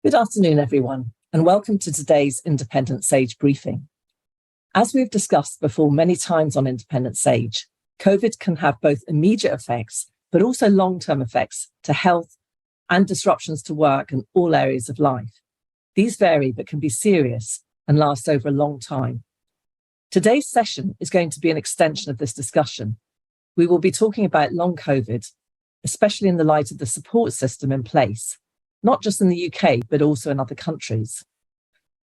Good afternoon, everyone, and welcome to today's Independent Sage briefing. As we've discussed before many times on Independent Sage, COVID can have both immediate effects, but also long-term effects to health and disruptions to work and all areas of life. These vary, but can be serious and last over a long time. Today's session is going to be an extension of this discussion. We will be talking about long COVID, especially in the light of the support system in place, not just in the UK, but also in other countries.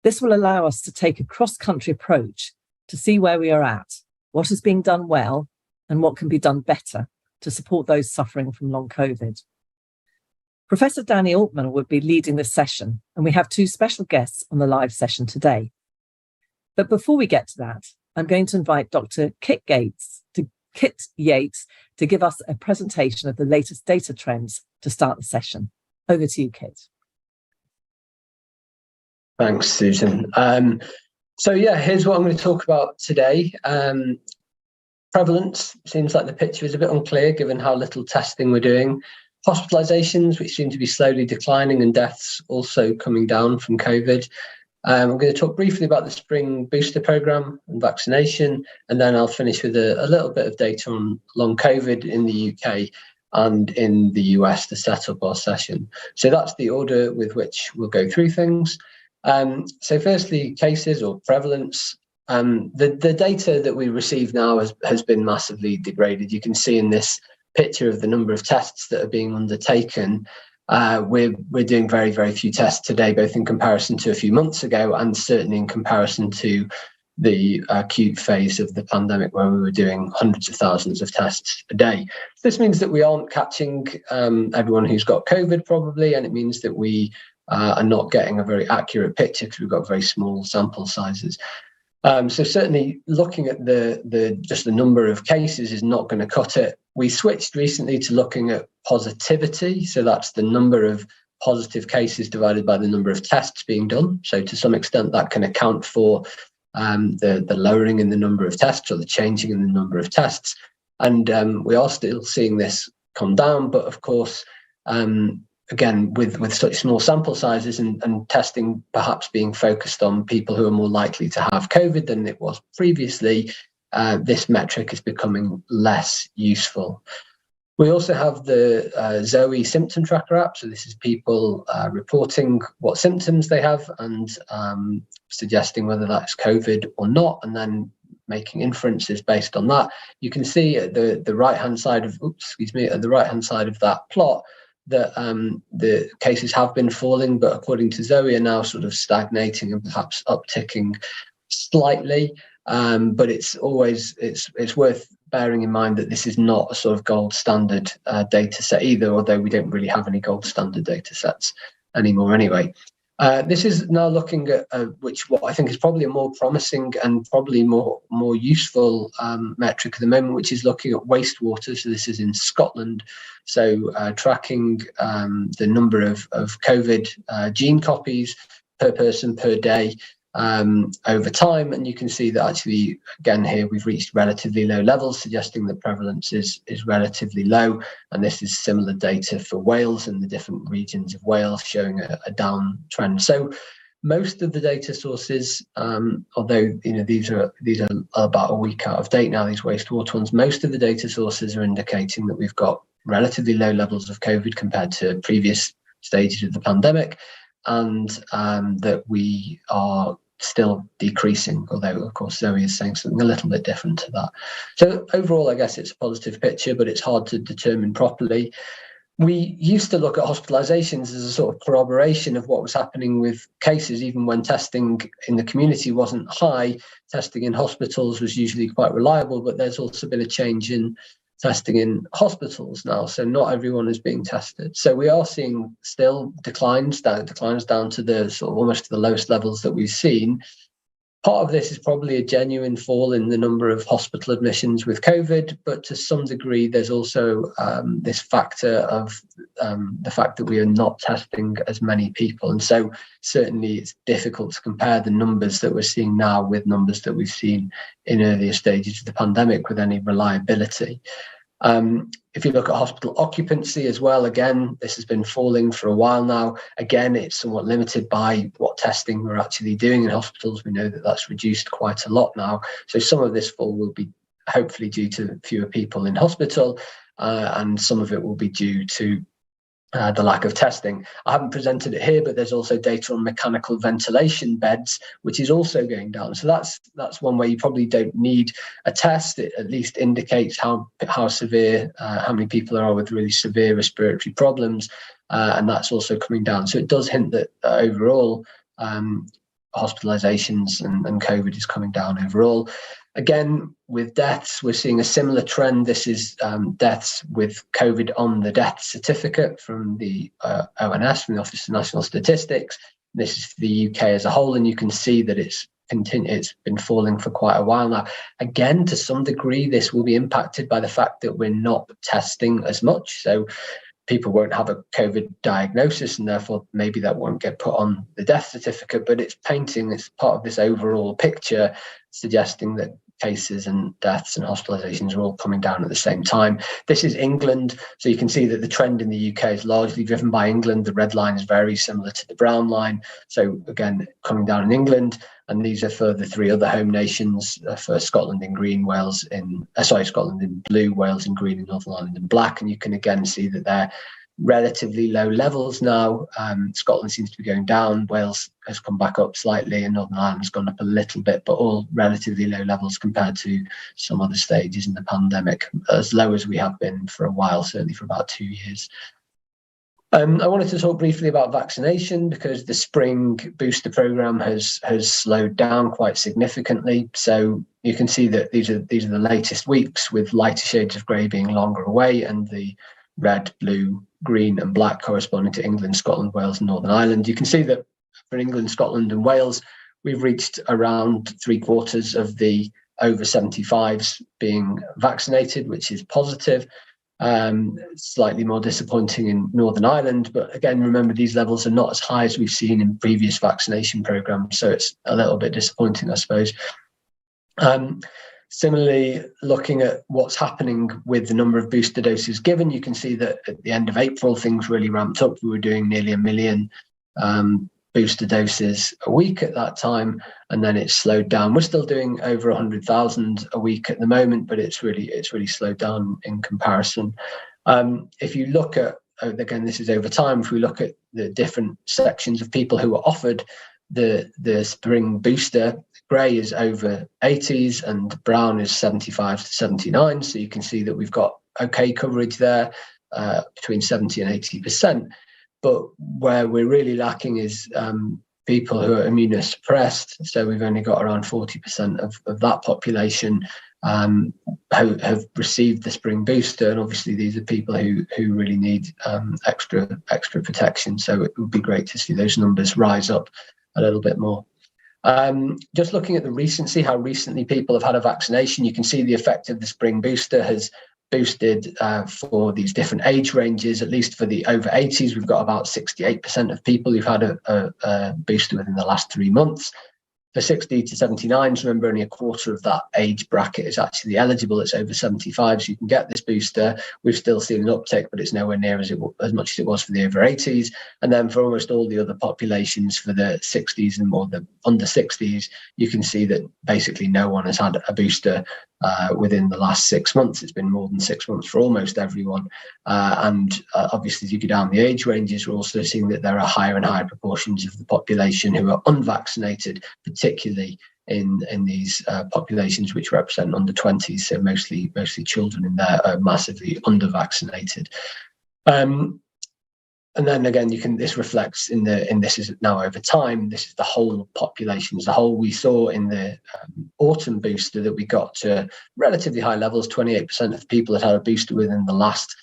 This will allow us to take a cross-country approach to see where we are at, what is being done well, and what can be done better to support those suffering from long COVID. Professor Danny Altmann will be leading this session, and we have two special guests on the live session today. But before we get to that, I'm going to invite Dr. Kit Yates to give us a presentation of the latest data trends to start the session. Over to you, Kit. Thanks, Susan. Here's what I'm going to talk about today. Prevalence seems like the picture is a bit unclear given how little testing we're doing. Hospitalizations, which seem to be slowly declining, and deaths also coming down from COVID. I'm going to talk briefly about the spring booster program and vaccination, and then I'll finish with a little bit of data on long COVID in the UK and in the US to set up our session. So that's the order with which we'll go through things. So firstly, cases or prevalence. The data that we receive now has been massively degraded. You can see in this picture of the number of tests that are being undertaken. We're doing very, very few tests today, both in comparison to a few months ago and certainly in comparison to the acute phase of the pandemic where we were doing hundreds of thousands of tests a day. This means that we aren't catching everyone who's got COVID probably, and it means that we are not getting a very accurate picture because we've got very small sample sizes. So certainly looking at just the number of cases is not going to cut it. We switched recently to looking at positivity. So that's the number of positive cases divided by the number of tests being done. So to some extent that can account for the lowering in the number of tests or the changing in the number of tests. And we are still seeing this come down, but of course, again, with such small sample sizes and testing perhaps being focused on people who are more likely to have COVID than it was previously, this metric is becoming less useful. We also have the Zoe symptom tracker app. So this is people reporting what symptoms they have and suggesting whether that's COVID or not, and then making inferences based on that. You can see at the right-hand side of that plot that the cases have been falling, but according to Zoe are now sort of stagnating and perhaps upticking slightly. But it's worth bearing in mind that this is not a sort of gold standard data set either, although we don't really have any gold standard data sets anymore anyway. This is now looking at what I think is probably a more promising and probably more useful metric at the moment, which is looking at wastewater. So this is in Scotland. So tracking the number of COVID gene copies per person per day over time. And you can see that actually, again, here we've reached relatively low levels, suggesting that prevalence is relatively low. And this is similar data for Wales and the different regions of Wales showing a downtrend. So most of the data sources, although these are about a week out of date now, these wastewater ones, most of the data sources are indicating that we've got relatively low levels of COVID compared to previous stages of the pandemic, and that we are still decreasing, although of course Zoe is saying something a little bit different to that. So overall, I guess it's a positive picture, but it's hard to determine properly. We used to look at hospitalizations as a sort of corroboration of what was happening with cases, even when testing in the community wasn't high. Testing in hospitals was usually quite reliable, but there's also been a change in testing in hospitals now, so not everyone is being tested. So we are seeing still declines down to the sort of almost to the lowest levels that we've seen. Part of this is probably a genuine fall in the number of hospital admissions with COVID, but to some degree there's also this factor of the fact that we are not testing as many people, and so certainly it's difficult to compare the numbers that we're seeing now with numbers that we've seen in earlier stages of the pandemic with any reliability. If you look at hospital occupancy as well, again, this has been falling for a while now. Again, it's somewhat limited by what testing we're actually doing in hospitals. We know that that's reduced quite a lot now. So some of this fall will be hopefully due to fewer people in hospital, and some of it will be due to the lack of testing. I haven't presented it here, but there's also data on mechanical ventilation beds, which is also going down. So that's one way you probably don't need a test. It at least indicates how severe, how many people there are with really severe respiratory problems, and that's also coming down. So it does hint that overall hospitalizations and COVID is coming down overall. Again, with deaths, we're seeing a similar trend. This is deaths with COVID on the death certificate from the ONS, from the Office of National Statistics. This is for the UK as a whole, and you can see that it's been falling for quite a while now. Again, to some degree, this will be impacted by the fact that we're not testing as much. So people won't have a COVID diagnosis, and therefore maybe that won't get put on the death certificate, but it's part of this overall picture suggesting that cases and deaths and hospitalizations are all coming down at the same time. This is England, so you can see that the trend in the UK is largely driven by England. The red line is very similar to the brown line, so again coming down in England, and these are for the three other home nations, for Scotland in green, Scotland in blue, Wales in green, and Northern Ireland in black. And you can again see that they're relatively low levels now. Scotland seems to be going down, Wales has come back up slightly, and Northern Ireland has gone up a little bit, but all relatively low levels compared to some other stages in the pandemic, as low as we have been for a while, certainly for about 2 years. I wanted to talk briefly about vaccination, because the spring booster program has slowed down quite significantly. So you can see that these are the latest weeks, with lighter shades of grey being longer away, and the red, blue, green and black corresponding to England, Scotland, Wales and Northern Ireland. You can see that for England, Scotland and Wales, we've reached around 3/4 of the over 75s being vaccinated, which is positive. Slightly more disappointing in Northern Ireland, but again, remember, these levels are not as high as we've seen in previous vaccination programs, so it's a little bit disappointing, I suppose. Similarly, looking at what's happening with the number of booster doses given, you can see that at the end of April, things really ramped up. We were doing nearly 1 million booster doses a week at that time, and then it slowed down. We're still doing over 100,000 a week at the moment, but it's really slowed down in comparison. If you look at, again, this is over time, if we look at the different sections of people who were offered the spring booster, grey is over 80s and brown is 75 to 79. So you can see that we've got okay coverage there, between 70 and 80%. But where we're really lacking is people who are immunosuppressed. So we've only got around 40% of that population who have received the spring booster. And obviously these are people who really need extra protection. So it would be great to see those numbers rise up a little bit more. Just looking at the recency, how recently people have had a vaccination, you can see the effect of the spring booster has boosted for these different age ranges. At least for the over 80s, we've got about 68% of people who've had a booster within the last 3 months. For 60 to 79s, remember, only a quarter of that age bracket is actually eligible. It's over 75, so you can get this booster. We've still seen an uptick, but it's nowhere near as much as it was for the over 80s. And then for almost all the other populations, for the 60s and more the under 60s, you can see that basically no one has had a booster within the last 6 months. It's been more than 6 months for almost everyone. And obviously, as you go down the age ranges, we're also seeing that there are higher and higher proportions of the population who are unvaccinated, particularly in these populations which represent under 20s, so mostly children in there are massively under-vaccinated. And then again, this reflects in this is now over time. This is the whole population as a whole. We saw in the autumn booster that we got to relatively high levels. 28% of people had a booster within the last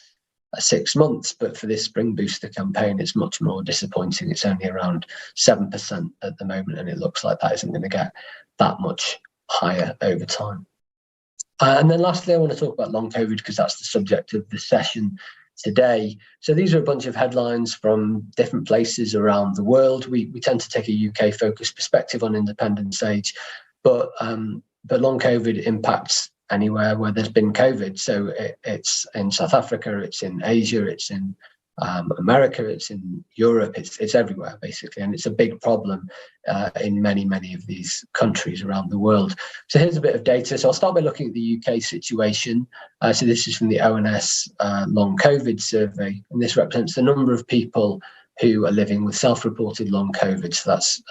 6 months, but for this spring booster campaign, it's much more disappointing. It's only around 7% at the moment, and it looks like that isn't going to get that much higher over time. And then lastly, I want to talk about long COVID, because that's the subject of the session today. So these are a bunch of headlines from different places around the world. We tend to take a UK focused perspective on Independence Age, but long COVID impacts anywhere where there's been COVID. So it's in South Africa, it's in Asia, it's in America, it's in Europe, it's everywhere basically, and it's a big problem in many of these countries around the world. So here's a bit of data. So I'll start by looking at the UK situation. So this is from the ONS long COVID survey, and this represents the number of people who are living with self-reported long COVID. So that's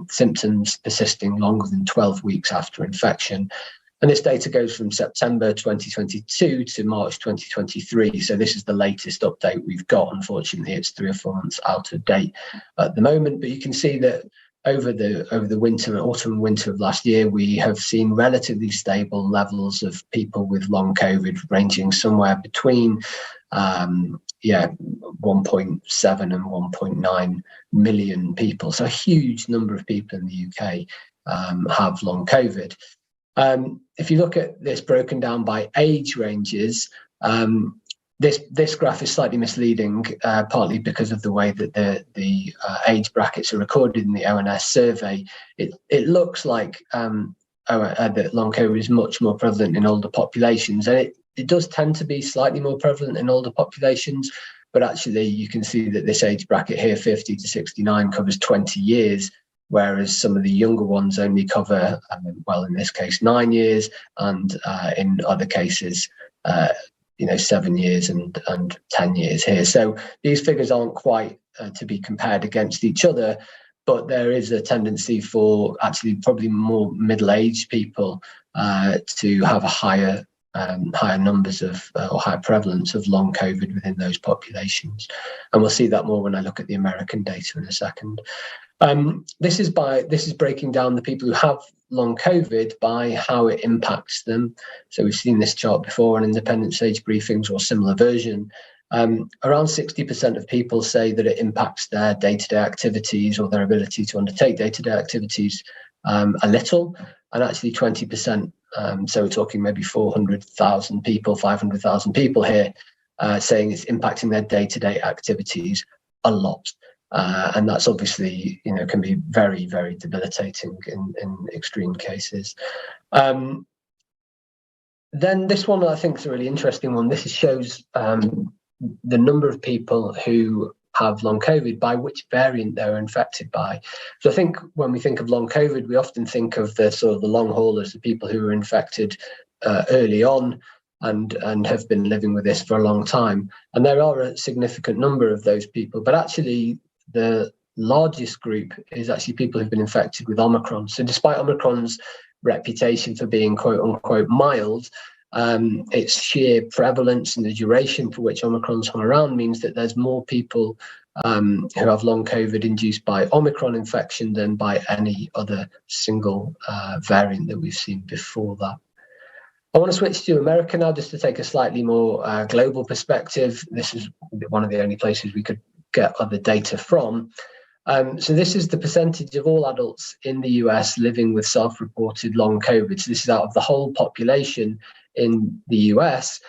symptoms persisting longer than 12 weeks after infection. And this data goes from September 2022 to March 2023. So this is the latest update we've got. Unfortunately, it's 3 or 4 months out of date at the moment. But you can see that over the winter, autumn and winter of last year, we have seen relatively stable levels of people with long COVID, ranging somewhere between 1.7 and 1.9 million people. So a huge number of people in the UK have long COVID. If you look at this broken down by age ranges, this graph is slightly misleading, partly because of the way that the age brackets are recorded in the ONS survey. It looks like that long COVID is much more prevalent in older populations, and it does tend to be slightly more prevalent in older populations, but actually you can see that this age bracket here, 50 to 69, covers 20 years, whereas some of the younger ones only cover, in this case, 9 years, and in other cases, 7 years and 10 years here. So these figures aren't quite to be compared against each other, but there is a tendency for actually probably more middle-aged people to have a higher numbers of or higher prevalence of long COVID within those populations. And we'll see that more when I look at the American data in a second. This is breaking down the people who have long COVID by how it impacts them. So we've seen this chart before on independent sage briefings or similar version. Around 60% of people say that it impacts their day-to-day activities or their ability to undertake day-to-day activities a little, and actually 20%, so we're talking maybe 400,000 people, 500,000 people here, saying it's impacting their day-to-day activities a lot. And that's obviously, can be very, very debilitating in extreme cases. Then this one I think is a really interesting one. This shows the number of people who have long COVID by which variant they're infected by. So I think when we think of long COVID, we often think of the sort of the long haulers, the people who were infected early on and have been living with this for a long time. And there are a significant number of those people, but actually the largest group is actually people who've been infected with Omicron. So despite Omicron's reputation for being quote unquote mild, its sheer prevalence and the duration for which Omicron's hung around means that there's more people who have long COVID induced by Omicron infection than by any other single variant that we've seen before that. I want to switch to America now just to take a slightly more global perspective. This is one of the only places we could get other data from. So this is the percentage of all adults in the US living with self-reported long COVID. So this is out of the whole population in the US.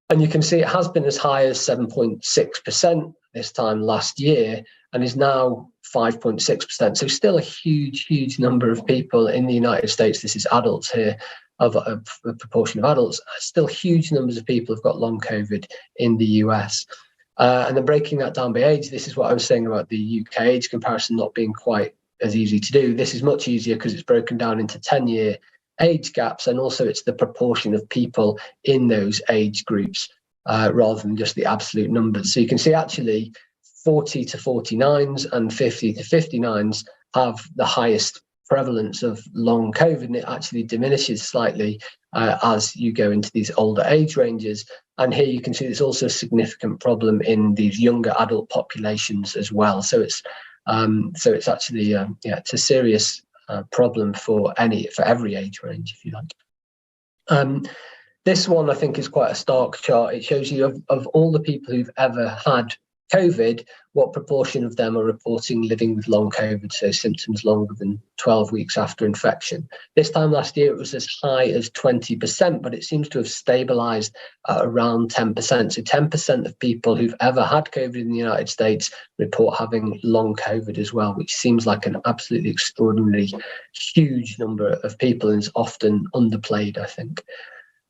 And you can see it has been as high as 7.6% this time last year and is now 5.6%. So still a huge number of people in the United States. This is adults here, of a proportion of adults. Still huge numbers of people have got long COVID in the US. And then breaking that down by age, this is what I was saying about the UK age comparison not being quite as easy to do. This is much easier because it's broken down into 10-year age gaps, and also it's the proportion of people in those age groups rather than just the absolute numbers. So you can see actually 40 to 49s and 50 to 59s have the highest prevalence of long COVID, and it actually diminishes slightly as you go into these older age ranges. And here you can see there's also a significant problem in these younger adult populations as well. So it's actually it's a serious problem for every age range, if you like. This one I think is quite a stark chart. It shows you of all the people who've ever had COVID, what proportion of them are reporting living with long COVID, so symptoms longer than 12 weeks after infection. This time last year, it was as high as 20%, but it seems to have stabilized at around 10%. So 10% of people who've ever had COVID in the United States report having long COVID as well, which seems like an absolutely extraordinarily huge number of people and is often underplayed, I think.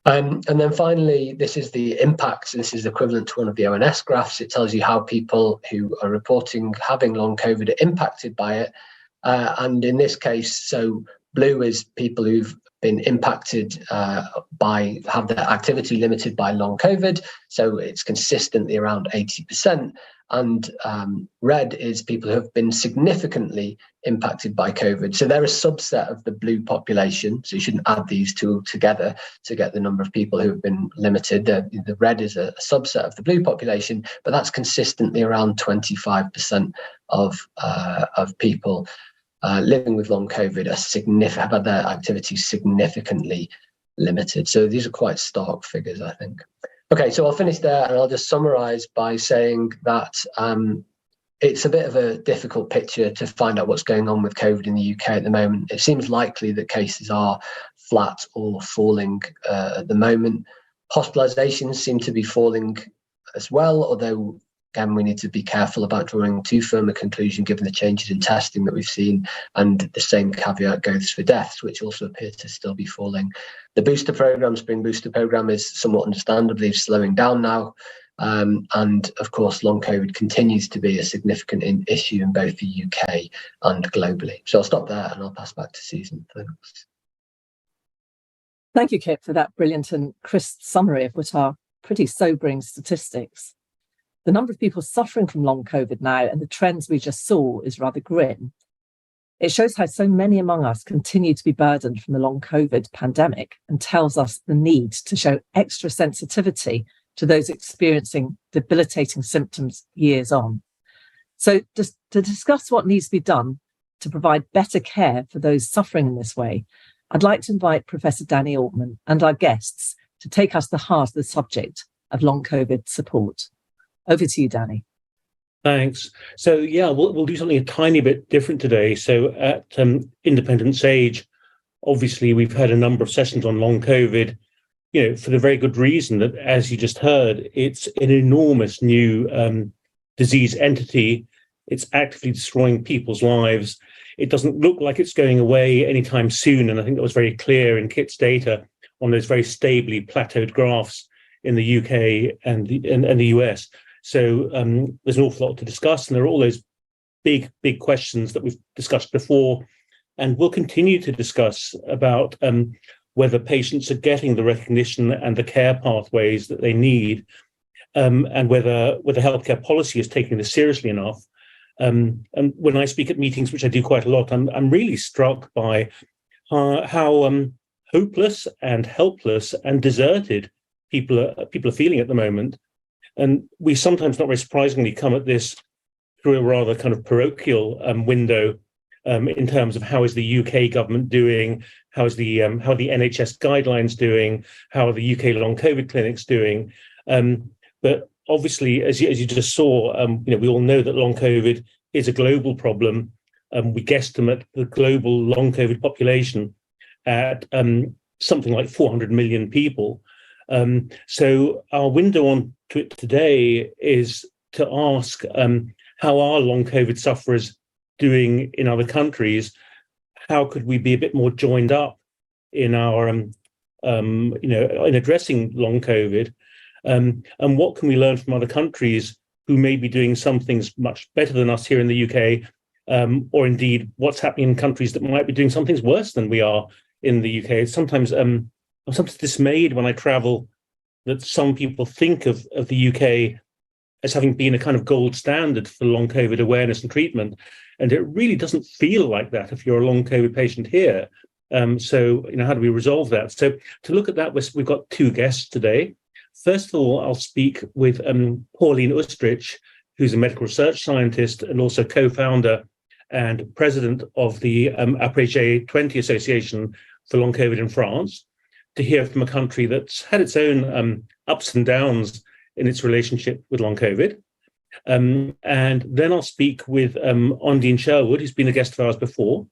And then finally, this is the impacts. This is equivalent to one of the ONS graphs. It tells you how people who are reporting having long COVID are impacted by it. And in this case, so blue is people who've been impacted have their activity limited by long COVID. So it's consistently around 80%. And red is people who have been significantly impacted by COVID. So they're a subset of the blue population. So you shouldn't add these two together to get the number of people who have been limited. The red is a subset of the blue population, but that's consistently around 25% of people living with long COVID have had their activities significantly limited. So these are quite stark figures, I think. Okay, so I'll finish there, and I'll just summarize by saying that it's a bit of a difficult picture to find out what's going on with COVID in the UK at the moment. It seems likely that cases are flat or falling at the moment. Hospitalizations seem to be falling as well, although again, we need to be careful about drawing too firm a conclusion given the changes in testing that we've seen, and the same caveat goes for deaths, which also appear to still be falling. The booster program, spring booster program, is somewhat understandably slowing down now. And of course, long COVID continues to be a significant issue in both the UK and globally. So I'll stop there and I'll pass back to Susan. Thanks. Thank you, Kit, for that brilliant and crisp summary of what are pretty sobering statistics. The number of people suffering from long COVID now and the trends we just saw is rather grim. It shows how so many among us continue to be burdened from the long COVID pandemic and tells us the need to show extra sensitivity to those experiencing debilitating symptoms years on. So just to discuss what needs to be done to provide better care for those suffering in this way, I'd like to invite Professor Danny Altmann and our guests to take us to the heart of the subject of long COVID support. Over to you, Danny. Thanks. So, yeah, we'll do something a tiny bit different today. So at Independence Age, obviously, we've had a number of sessions on long COVID, for the very good reason that, as you just heard, it's an enormous new disease entity. It's actively destroying people's lives. It doesn't look like it's going away anytime soon. And I think that was very clear in Kit's data on those very stably plateaued graphs in the UK and the US. So there's an awful lot to discuss, and there are all those big questions that we've discussed before, and we'll continue to discuss about whether patients are getting the recognition and the care pathways that they need, and whether healthcare policy is taking this seriously enough. And when I speak at meetings, which I do quite a lot, I'm really struck by how hopeless and helpless and deserted people are feeling at the moment. And we sometimes, not very surprisingly, come at this through a rather kind of parochial window in terms of how is the UK government doing, how are the NHS guidelines doing, how are the UK long COVID clinics doing. But obviously, as you just saw, we all know that long COVID is a global problem. We guesstimate the global long COVID population at something like 400 million people. So our window on to it today is to ask how are long COVID sufferers doing in other countries? How could we be a bit more joined up in our, in addressing long COVID? And what can we learn from other countries who may be doing some things much better than us here in the UK, or indeed what's happening in countries that might be doing some things worse than we are in the UK? Sometimes I'm sometimes dismayed when I travel that some people think of the UK as having been a kind of gold standard for long COVID awareness and treatment. And it really doesn't feel like that if you're a long COVID patient here. So, how do we resolve that? So to look at that, we've got two guests today. First of all, I'll speak with Pauline Oustric, who's a medical research scientist and also co-founder and president of the Après 20 Association for Long COVID in France, to hear from a country that's had its own ups and downs in its relationship with long COVID. And then I'll speak with Ondine Sherwood, who's been a guest of ours before,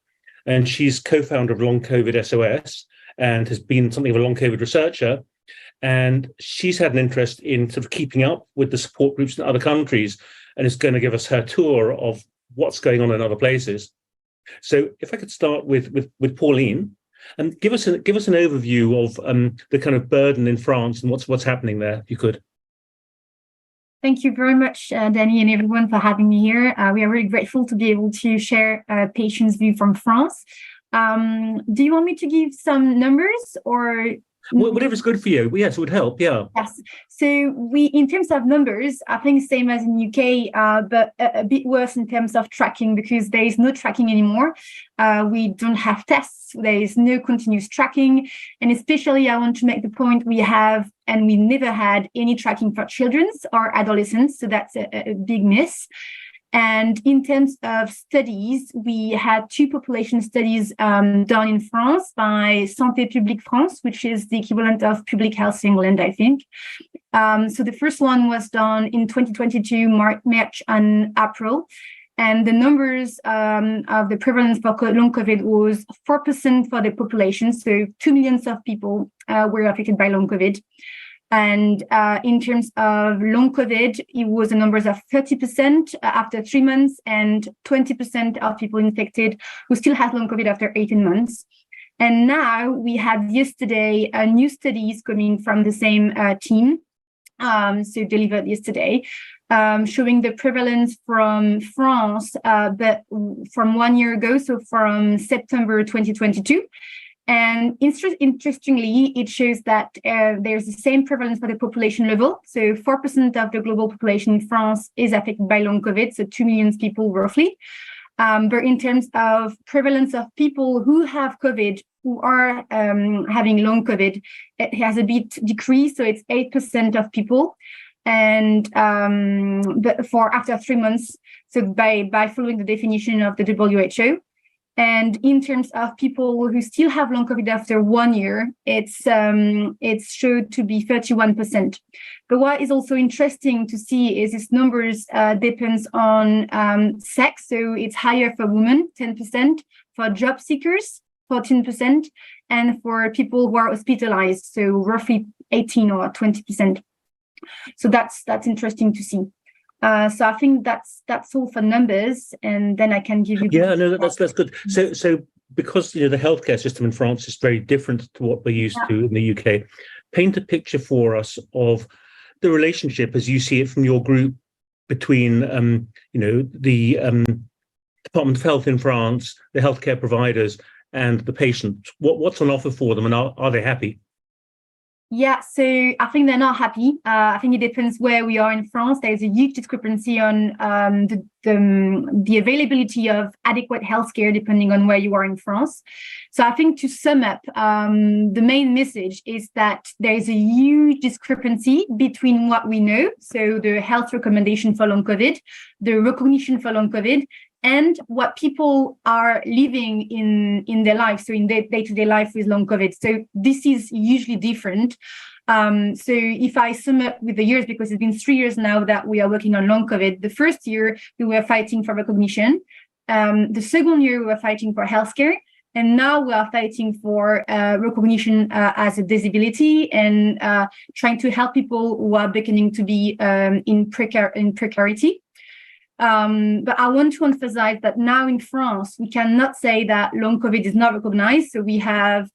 and she's co-founder of Long COVID SOS and has been something of a long COVID researcher. And she's had an interest in sort of keeping up with the support groups in other countries and is going to give us her tour of what's going on in other places. So if I could start with Pauline. And give us an overview of the kind of burden in France and what's happening there, if you could. Thank you very much, Danny, and everyone for having me here. We are really grateful to be able to share a patient's view from France. Do you want me to give some numbers or? Whatever's good for you. Yes, it would help. Yeah. Yes. So we, in terms of numbers, I think same as in UK, but a bit worse in terms of tracking because there is no tracking anymore. We don't have tests. There is no continuous tracking. And especially I want to make the point we have, and we never had any tracking for children or adolescents. So that's a big miss. And in terms of studies, we had 2 population studies done in France by Santé Publique France, which is the equivalent of Public Health England, I think. So the first one was done in 2022, March and April. And the numbers of the prevalence for long COVID was 4% for the population. So 2 million of people were affected by long COVID. And in terms of long COVID, it was the numbers of 30% after 3 months and 20% of people infected who still has long COVID after 18 months. And now we had yesterday new studies coming from the same team, so delivered yesterday, showing the prevalence from France, but from 1 year ago, so from September 2022. And interestingly, it shows that there's the same prevalence for the population level. So 4% of the global population in France is affected by long COVID, so 2 million people roughly. But in terms of prevalence of people who have COVID, who are having long COVID, it has a bit decreased. So it's 8% of people. And but for after 3 months, so by following the definition of the WHO. And in terms of people who still have long COVID after 1 year, it's showed to be 31%. But what is also interesting to see is these numbers depends on sex. So it's higher for women, 10%, for job seekers, 14%, and for people who are hospitalized, so roughly 18 or 20%. So that's interesting to see. So I think that's all for numbers, and then I can give you. Yeah, no, that's good. So because the healthcare system in France is very different to what we're used to in the UK, paint a picture for us of the relationship as you see it from your group between the Department of Health in France, the healthcare providers, and the patient. What's on offer for them, and are they happy? Yeah, so I think they're not happy. I think it depends where we are in France. There's a huge discrepancy on the availability of adequate healthcare depending on where you are in France. So I think to sum up, the main message is that there is a huge discrepancy between what we know, so the health recommendation for long COVID, the recognition for long COVID, and what people are living in their life, so in their day-to-day life with long COVID. So this is usually different. So if I sum up with the years, because it's been 3 years now that we are working on long COVID, the first year we were fighting for recognition. The second year we were fighting for healthcare. And now we are fighting for recognition as a disability and trying to help people who are beginning to be in precarity. But I want to emphasize that now in France, we cannot say that long COVID is not recognized. So we have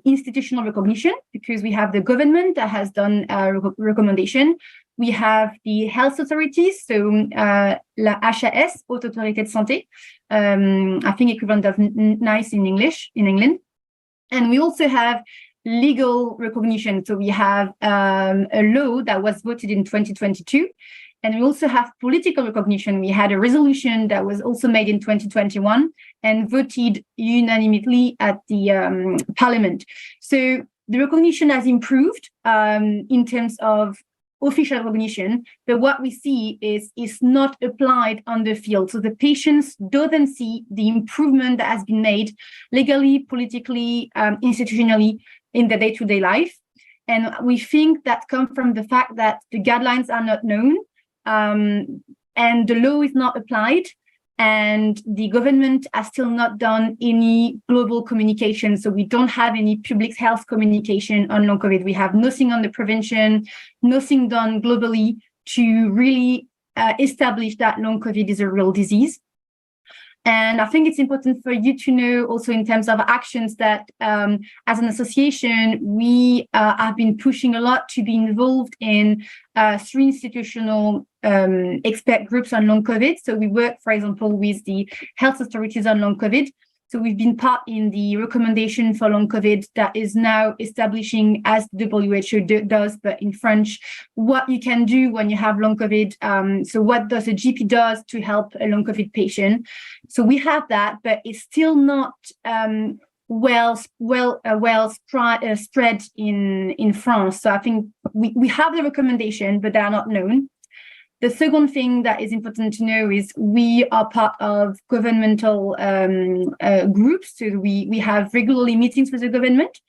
institutional recognition because we have the government that has done a recommendation. We have the health authorities, so la HAS, Haute Autorité de Santé, I think equivalent of NICE in English in England. And we also have legal recognition. So we have a law that was voted in 2022. And we also have political recognition. We had a resolution that was also made in 2021 and voted unanimously at the parliament. So the recognition has improved in terms of official recognition, but what we see is not applied on the field. So the patients don't see the improvement that has been made legally, politically, institutionally in the day-to-day life. And we think that comes from the fact that the guidelines are not known. And the law is not applied, and the government has still not done any global communication. So we don't have any public health communication on long COVID. We have nothing on the prevention, nothing done globally to really establish that long COVID is a real disease. And I think it's important for you to know also in terms of actions that as an association, we have been pushing a lot to be involved in 3 institutional expert groups on long COVID. So we work, for example, with the health authorities on long COVID. So we've been part in the recommendation for long COVID that is now establishing, as the WHO does, but in French, what you can do when you have long COVID. So what does a GP does to help a long COVID patient? So we have that, but it's still not well spread in France. So I think we have the recommendation, but they are not known. The second thing that is important to know is we are part of governmental groups. So we have regularly meetings with the government.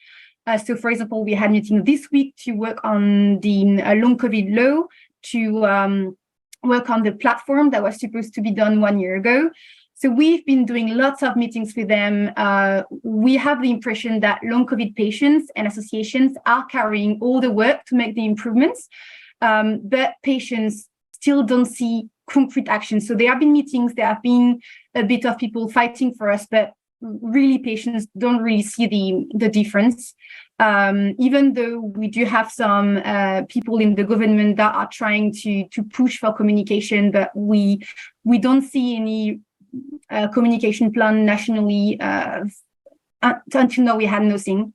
So, for example, we had a meeting this week to work on the long COVID law, to work on the platform that was supposed to be done 1 year ago. So we've been doing lots of meetings with them. We have the impression that long COVID patients and associations are carrying all the work to make the improvements, but patients still don't see concrete action. So there have been meetings, there have been a bit of people fighting for us, but really patients don't really see the difference. Even though we do have some people in the government that are trying to push for communication, but we don't see any communication plan nationally. Until now, we had nothing.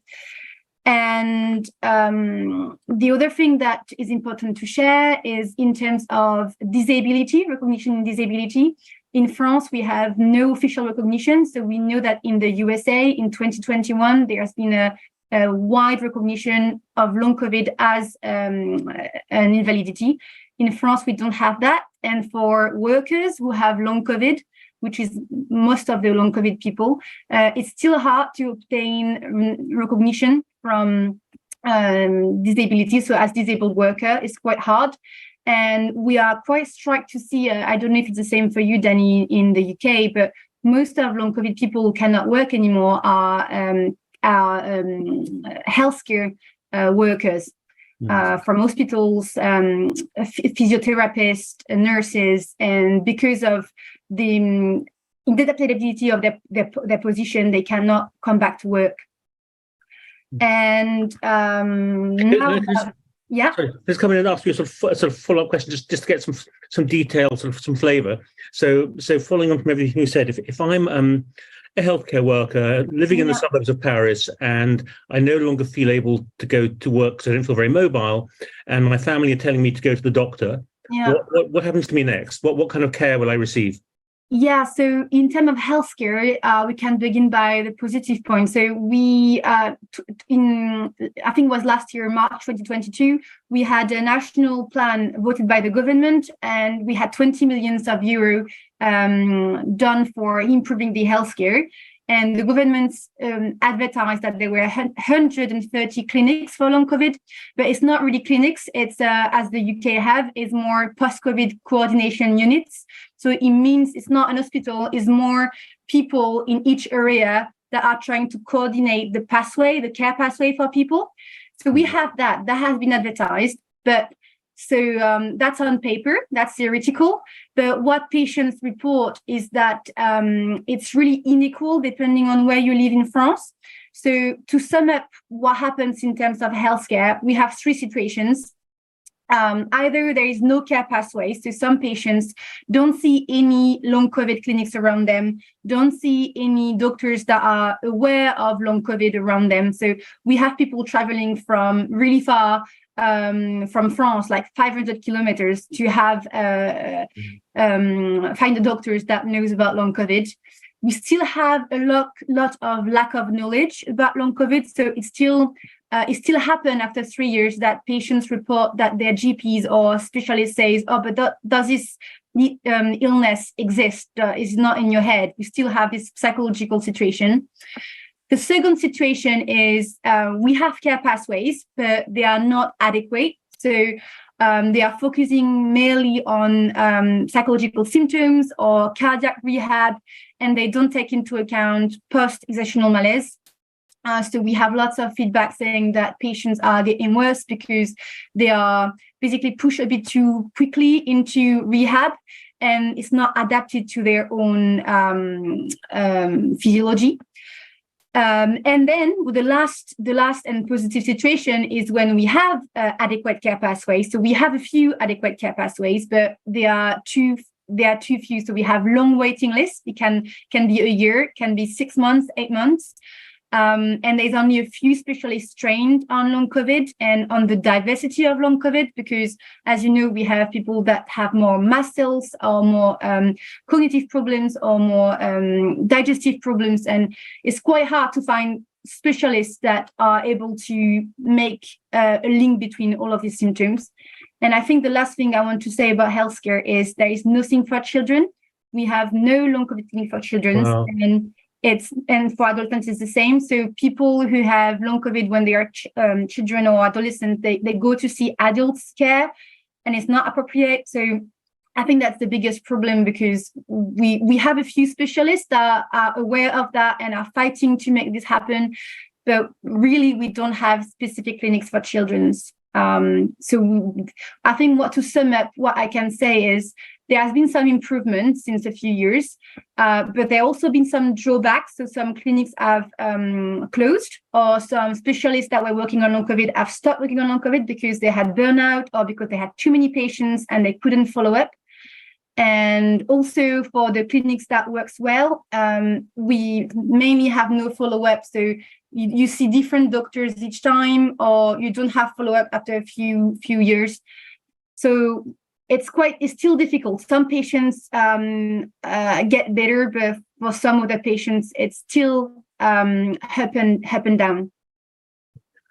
And the other thing that is important to share is in terms of disability, recognition in disability. In France, we have no official recognition. So we know that in the USA in 2021, there has been a wide recognition of long COVID as an invalidity. In France, we don't have that. And for workers who have long COVID, which is most of the long COVID people, it's still hard to obtain recognition from disability. So as disabled worker, it's quite hard. And we are quite struck to see, I don't know if it's the same for you, Danny, in the UK, but most of long COVID people who cannot work anymore are healthcare workers. From hospitals, physiotherapists, nurses, and because of the inadaptability of their position, they cannot come back to work. And now, sorry, just come in and ask you a sort of follow-up question, just to get some detail, sort of some flavour. So following on from everything you said, if I'm a healthcare worker living in the suburbs of Paris, and I no longer feel able to go to work because I don't feel very mobile, and my family are telling me to go to the doctor, what happens to me next? What kind of care will I receive? Yeah, so in terms of healthcare, we can begin by the positive point. So we, I think it was last year, March 2022, we had a national plan voted by the government, and we had 20 million euro done for improving the healthcare. And the government advertised that there were 130 clinics for long COVID, but it's not really clinics. It's, as the UK have, is more post-COVID coordination units. So it means it's not an hospital, it's more people in each area that are trying to coordinate the pathway, the care pathway for people. So we have that has been advertised, but so that's on paper, that's theoretical. But what patients report is that it's really unequal depending on where you live in France. So to sum up what happens in terms of healthcare, we have 3 situations. Either there is no care pathway, so some patients don't see any long COVID clinics around them, don't see any doctors that are aware of long COVID around them. So we have people traveling from really far from France, like 500 kilometers, to have find the doctors that knows about long COVID. We still have a lot of lack of knowledge about long COVID, so it still happen after 3 years that patients report that their GPs or specialists says, "Oh, but does this illness exist? Is not in your head." We still have this psychological situation. The second situation is we have care pathways, but they are not adequate. So they are focusing mainly on psychological symptoms or cardiac rehab, and they don't take into account post-exertional malaise. So we have lots of feedback saying that patients are getting worse because they are basically pushed a bit too quickly into rehab. and it's not adapted to their own physiology. And then the last and positive situation is when we have adequate care pathways. So we have a few adequate care pathways, but they are too few. So we have long waiting lists. It can be a year, can be 6 months, 8 months. And there's only a few specialists trained on long COVID and on the diversity of long COVID, because as you know, we have people that have more mast cells or more cognitive problems or more digestive problems. And it's quite hard to find specialists that are able to make a link between all of these symptoms. And I think the last thing I want to say about healthcare is there is nothing for children. We have no long COVID clinic for children. Wow. And for adolescents it's the same. So people who have long COVID when they are children or adolescents, they go to see adults care, and it's not appropriate. So I think that's the biggest problem, because we have a few specialists that are aware of that and are fighting to make this happen, but really we don't have specific clinics for children. So I think to sum up, what I can say is there has been some improvement since a few years, but there have also been some drawbacks. So some clinics have closed, or some specialists that were working on long COVID have stopped working on long COVID because they had burnout or because they had too many patients and they couldn't follow up. And also for the clinics that works well, we mainly have no follow-up. So you see different doctors each time, or you don't have follow-up after a few years. So it's still difficult. Some patients get better, but for some of the patients, it's still up and down.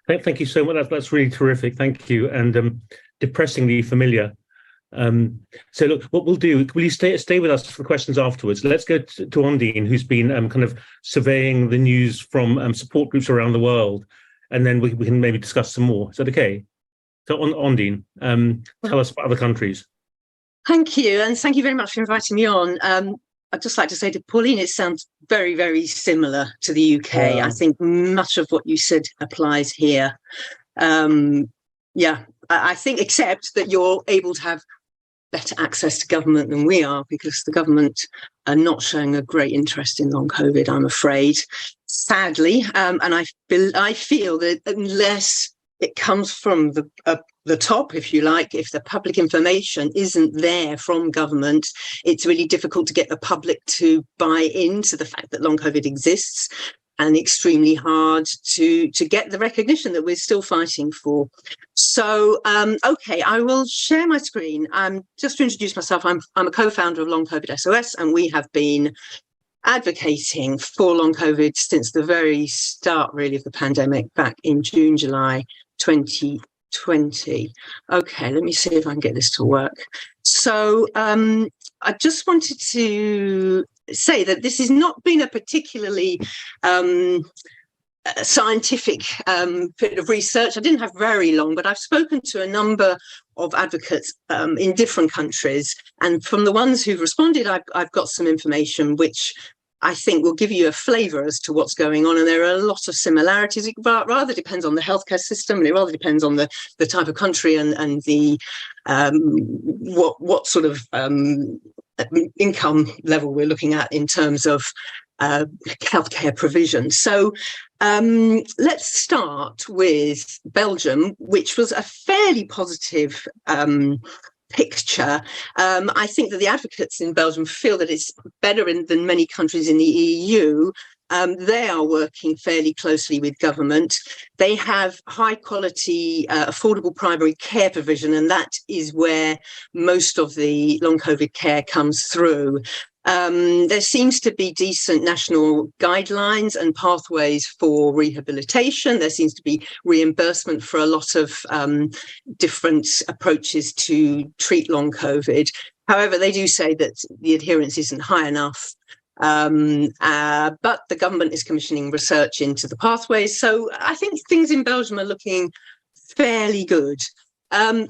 Thank you so much. That's really terrific. Thank you. And depressingly familiar. So look, what we'll do, will you stay with us for questions afterwards? Let's go to Ondine, who's been kind of surveying the news from support groups around the world, and then we can maybe discuss some more. Is that okay? So Ondine, tell us about other countries. Thank you, and thank you very much for inviting me on. I'd just like to say to Pauline, it sounds very, very similar to the UK. Yeah. I think much of what you said applies here. I think, except that you're able to have better access to government than we are, because the government are not showing a great interest in long COVID, I'm afraid, sadly. And I feel that unless it comes from the top, if you like, if the public information isn't there from government, it's really difficult to get the public to buy into the fact that long COVID exists, and extremely hard to get the recognition that we're still fighting for. So, okay, I will share my screen. Just to introduce myself, I'm a co-founder of Long COVID SOS, and we have been advocating for long COVID since the very start, really, of the pandemic back in June, July 2020. Okay, let me see if I can get this to work. So I just wanted to say that this has not been a particularly scientific bit of research. I didn't have very long, but I've spoken to a number of advocates in different countries, and from the ones who've responded, I've got some information which I think will give you a flavour as to what's going on. And there are a lot of similarities. It rather depends on the healthcare system, and it rather depends on the type of country and the what sort of income level we're looking at in terms of healthcare provision. So let's start with Belgium, which was a fairly positive picture. I think that the advocates in Belgium feel that it's better than many countries in the EU. They are working fairly closely with government. They have high quality, affordable primary care provision, and that is where most of the long COVID care comes through. There seems to be decent national guidelines and pathways for rehabilitation. There seems to be reimbursement for a lot of different approaches to treat long COVID. However, they do say that the adherence isn't high enough. But the government is commissioning research into the pathways. So I think things in Belgium are looking fairly good.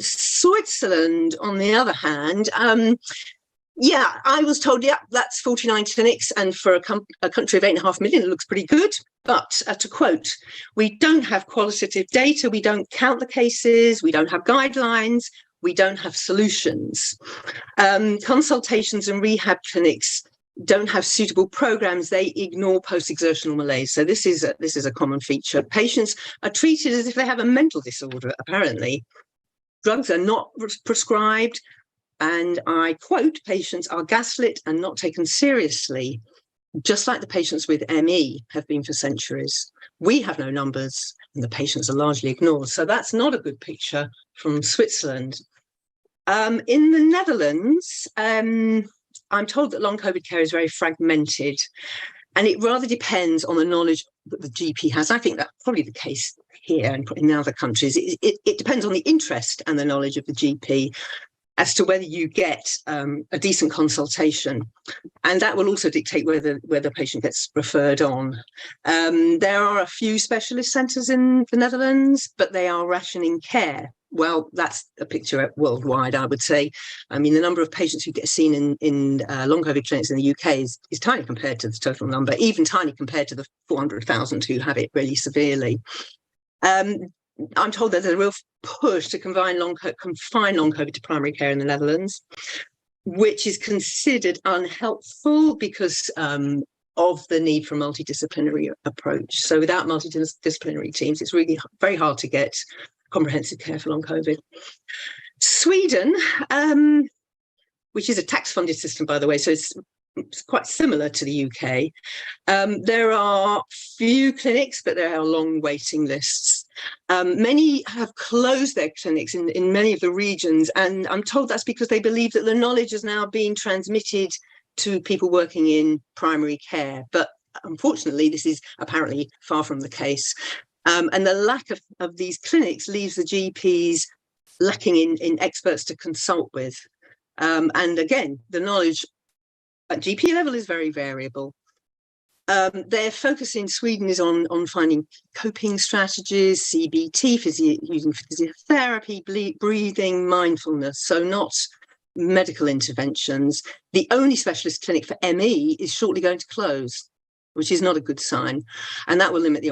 Switzerland, on the other hand, I was told, that's 49 clinics, and for a country of 8.5 million, it looks pretty good. But to quote, we don't have qualitative data, we don't count the cases, we don't have guidelines, we don't have solutions. Consultations and rehab clinics don't have suitable programs. They ignore post-exertional malaise. So this is a common feature. Patients are treated as if they have a mental disorder, apparently. Drugs are not prescribed. And I quote, patients are gaslit and not taken seriously, just like the patients with ME have been for centuries. We have no numbers and the patients are largely ignored. So that's not a good picture from Switzerland. In the Netherlands, I'm told that long COVID care is very fragmented, and it rather depends on the knowledge that the GP has. I think that's probably the case here and in other countries. It depends on the interest and the knowledge of the GP as to whether you get a decent consultation. And that will also dictate whether the patient gets referred on. There are a few specialist centres in the Netherlands, but they are rationing care. Well, that's a picture worldwide, I would say. I mean, the number of patients who get seen in long COVID clinics in the UK is tiny compared to the total number, even tiny compared to the 400,000 who have it really severely. I'm told there's a real push to confine long COVID to primary care in the Netherlands, which is considered unhelpful because of the need for a multidisciplinary approach. So without multidisciplinary teams, it's really very hard to get comprehensive care for long COVID. Sweden, which is a tax-funded system, by the way, so it's quite similar to the UK. There are few clinics, but there are long waiting lists. Many have closed their clinics in many of the regions, and I'm told that's because they believe that the knowledge is now being transmitted to people working in primary care. But unfortunately, this is apparently far from the case. And the lack of these clinics leaves the GPs lacking in experts to consult with. And again, the knowledge at GP level is very variable. Their focus in Sweden is on finding coping strategies, CBT, using physiotherapy, breathing, mindfulness, so not medical interventions. The only specialist clinic for ME is shortly going to close, which is not a good sign. And that will limit the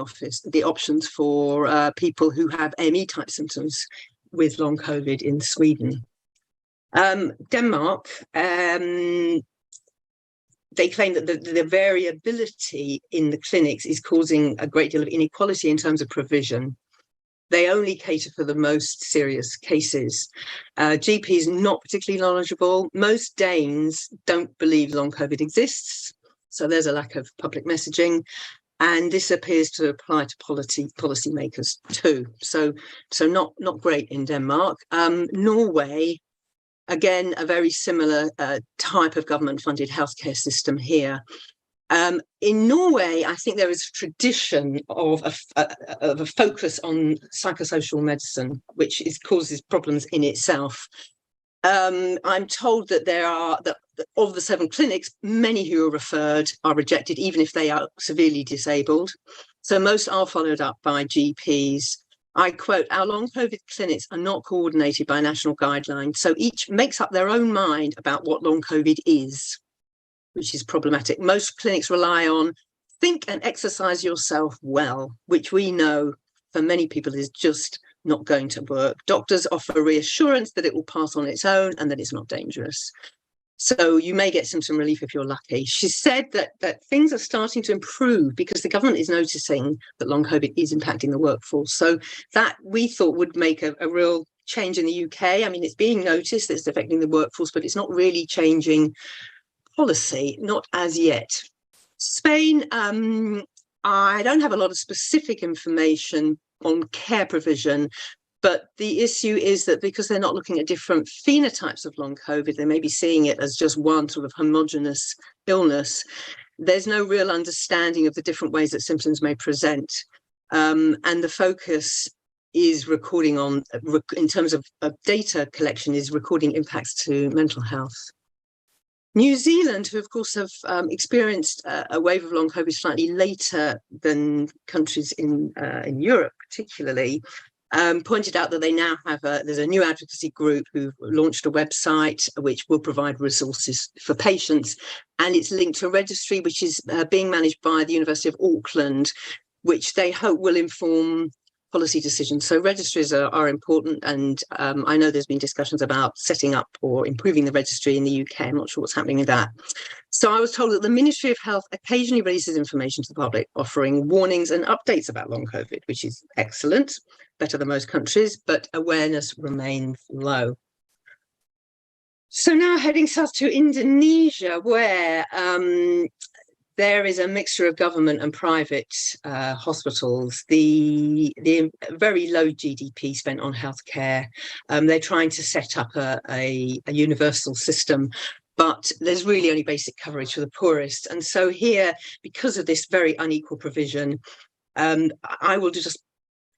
options for people who have ME-type symptoms with long COVID in Sweden. Denmark, they claim that the variability in the clinics is causing a great deal of inequality in terms of provision. They only cater for the most serious cases. GPs not particularly knowledgeable. Most Danes don't believe long COVID exists. So there's a lack of public messaging. And this appears to apply to policymakers too. So not great in Denmark. Norway, again, a very similar type of government-funded healthcare system here. In Norway, I think there is a tradition of a focus on psychosocial medicine, which causes problems in itself. I'm told that of the 7 clinics, many who are referred are rejected, even if they are severely disabled. So most are followed up by GPs. I quote, "Our long COVID clinics are not coordinated by national guidelines, so each makes up their own mind about what long COVID is," which is problematic. Most clinics rely on think and exercise yourself well, which we know for many people is just not going to work. Doctors offer reassurance that it will pass on its own and that it's not dangerous. So you may get symptom relief if you're lucky. She said that things are starting to improve because the government is noticing that long COVID is impacting the workforce. So that we thought would make a real change in the UK. I mean, it's being noticed that it's affecting the workforce, but it's not really changing policy, not as yet. Spain, I don't have a lot of specific information on care provision, but the issue is that because they're not looking at different phenotypes of long COVID, they may be seeing it as just one sort of homogeneous illness. There's no real understanding of the different ways that symptoms may present. And the focus is recording on, in terms of data collection, is recording impacts to mental health. New Zealand, who of course have experienced a wave of long COVID slightly later than countries in Europe, particularly, pointed out that they now have there's a new advocacy group who've launched a website which will provide resources for patients, and it's linked to a registry which is being managed by the University of Auckland, which they hope will inform policy decisions. So registries are important, and I know there's been discussions about setting up or improving the registry in the UK. I'm not sure what's happening with that. So I was told that the Ministry of Health occasionally releases information to the public, offering warnings and updates about long COVID, which is excellent, better than most countries, but awareness remains low. So now heading south to Indonesia, where there is a mixture of government and private hospitals. The very low GDP spent on healthcare. They're trying to set up a universal system, but there's really only basic coverage for the poorest. And so here, because of this very unequal provision, I will just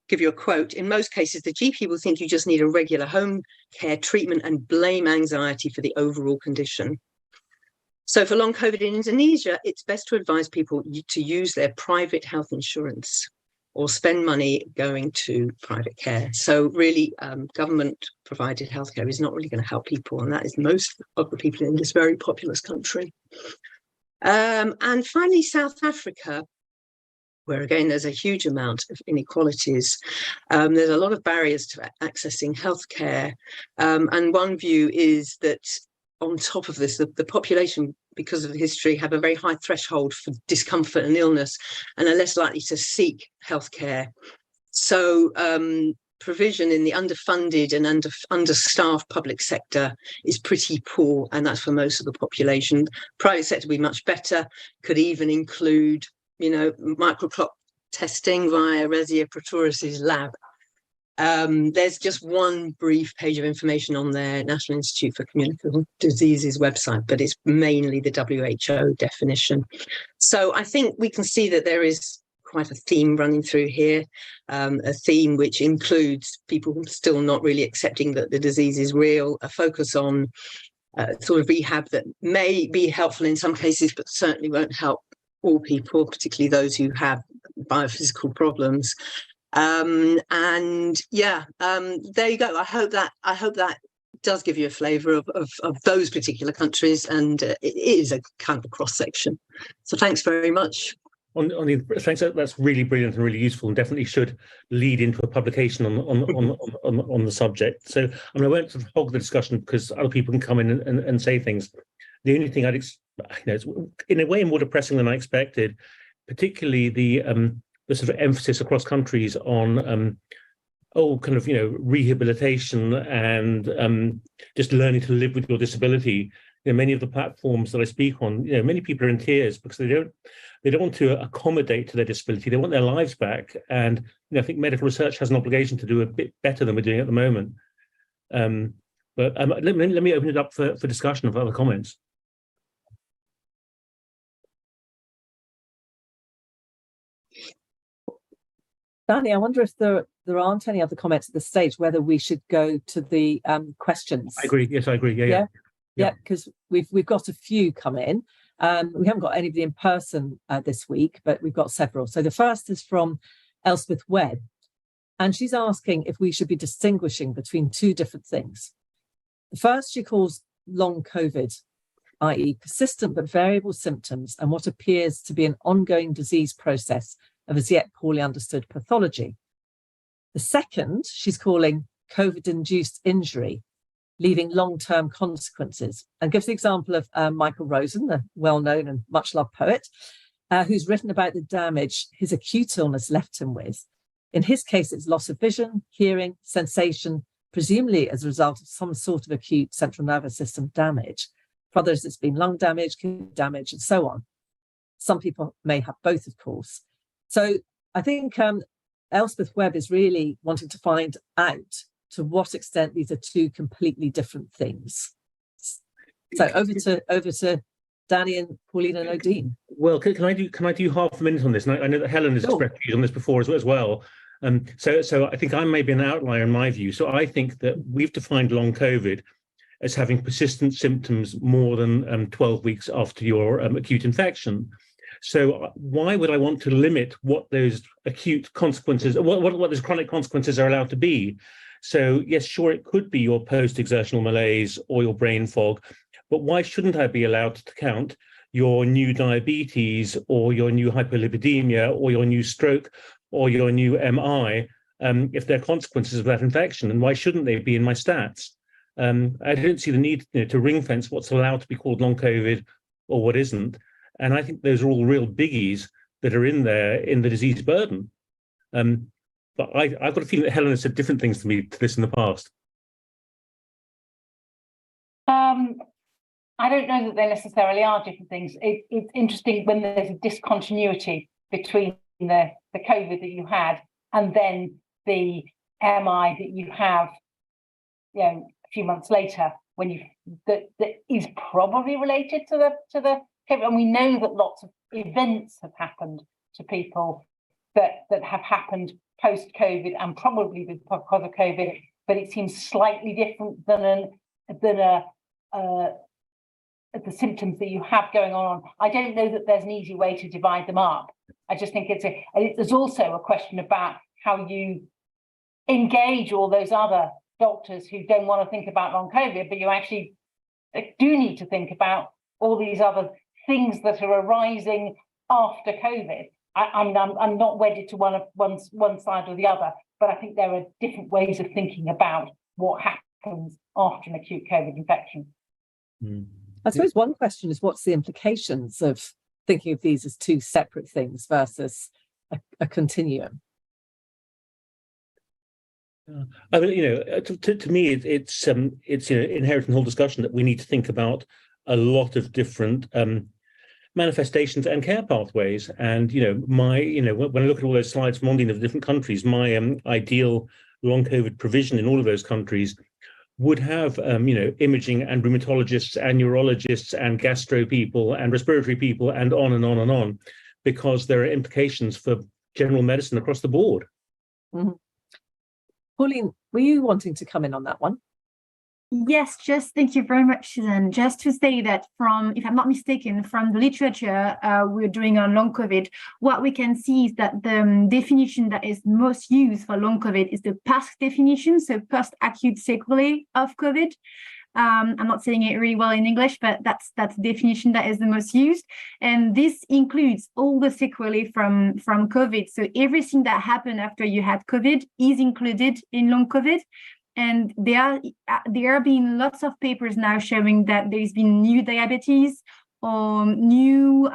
give you a quote. In most cases, the GP will think you just need a regular home care treatment and blame anxiety for the overall condition. So for long COVID in Indonesia, it's best to advise people to use their private health insurance or spend money going to private care. So really, government provided healthcare is not really going to help people. And that is most of the people in this very populous country. And finally, South Africa, where again, there's a huge amount of inequalities. There's a lot of barriers to accessing healthcare. And one view is that on top of this, the population, because of the history, have a very high threshold for discomfort and illness and are less likely to seek healthcare. So provision in the underfunded and understaffed public sector is pretty poor, and that's for most of the population. Private sector would be much better, could even include microclot testing via Resia Pretorius's lab. There's just one brief page of information on their National Institute for Communicable Diseases website, but it's mainly the WHO definition. So I think we can see that there is quite a theme running through here, a theme which includes people still not really accepting that the disease is real, a focus on sort of rehab that may be helpful in some cases, but certainly won't help all people, particularly those who have biophysical problems. There you go. I hope that does give you a flavour of those particular countries, and it is a kind of a cross section. So thanks very much. Thanks. That's really brilliant and really useful, and definitely should lead into a publication on the subject. So I won't sort of hog the discussion because other people can come in and say things. The only thing it's in a way more depressing than I expected, particularly the sort of emphasis across countries on rehabilitation and just learning to live with your disability. Many of the platforms that I speak on, many people are in tears because they don't want to accommodate to their disability. They want their lives back, and I think medical research has an obligation to do a bit better than we're doing at the moment. But let me open it up for discussion of other comments. Danny, I wonder if there aren't any other comments at this stage, whether we should go to the questions. I agree. Yes, I agree. Yeah, because we've got a few come in. We haven't got anybody in person this week, but we've got several. So the first is from Elspeth Webb, and she's asking if we should be distinguishing between two different things. The first she calls long COVID, i.e. persistent but variable symptoms and what appears to be an ongoing disease process of as yet poorly understood pathology. The second she's calling COVID-induced injury, leaving long-term consequences, and gives the example of Michael Rosen, the well-known and much-loved poet, who's written about the damage his acute illness left him with. In his case, it's loss of vision, hearing, sensation, presumably as a result of some sort of acute central nervous system damage. For others, it's been lung damage, kidney damage, and so on. Some people may have both, of course. So I think Elspeth Webb is really wanting to find out to what extent these are two completely different things. So over to Danny and Pauline and Ondine. Well, can I do half a minute on this? And I know that Helen has expressed views on this before as well. So I think I may be an outlier in my view. So I think that we've defined long COVID as having persistent symptoms more than 12 weeks after your acute infection. So why would I want to limit what those acute consequences, what those chronic consequences are allowed to be? So yes, sure, it could be your post-exertional malaise or your brain fog, but why shouldn't I be allowed to count your new diabetes or your new hyperlipidemia or your new stroke or your new MI if there are consequences of that infection, and why shouldn't they be in my stats? I don't see the need to ring fence what's allowed to be called long COVID or what isn't. And I think those are all real biggies that are in there in the disease burden. But I've got a feeling that Helen has said different things to this in the past. I don't know that they necessarily are different things. It's interesting when there's a discontinuity between the COVID that you had and then the MI that you have, a few months later, when that is probably related to the COVID. And we know that lots of events have happened to people that have happened post-COVID and probably because of COVID, but it seems slightly different than the symptoms that you have going on. I don't know that there's an easy way to divide them up. I just think there's also a question about how you engage all those other doctors who don't want to think about long COVID, but you actually do need to think about all these other things that are arising after COVID. I'm not wedded to one side or the other, but I think there are different ways of thinking about what happens after an acute COVID infection. I suppose one question is, what's the implications of thinking of these as two separate things versus a continuum? I mean, to me, it's inherent in the whole discussion that we need to think about a lot of different manifestations and care pathways. And when I look at all those slides from Ondine of different countries, my ideal long COVID provision in all of those countries would have imaging and rheumatologists and neurologists and gastro people and respiratory people and on and on and on, because there are implications for general medicine across the board. Mm-hmm. Pauline, were you wanting to come in on that one? Yes, just thank you very much, Susan. Just to say that if I'm not mistaken, from the literature we're doing on long COVID, what we can see is that the definition that is most used for long COVID is the PASC definition, so post-acute sequelae of COVID. I'm not saying it really well in English, but that's the definition that is the most used. And this includes all the sequelae from COVID. So everything that happened after you had COVID is included in long COVID. And there have been lots of papers now showing that there's been new diabetes or new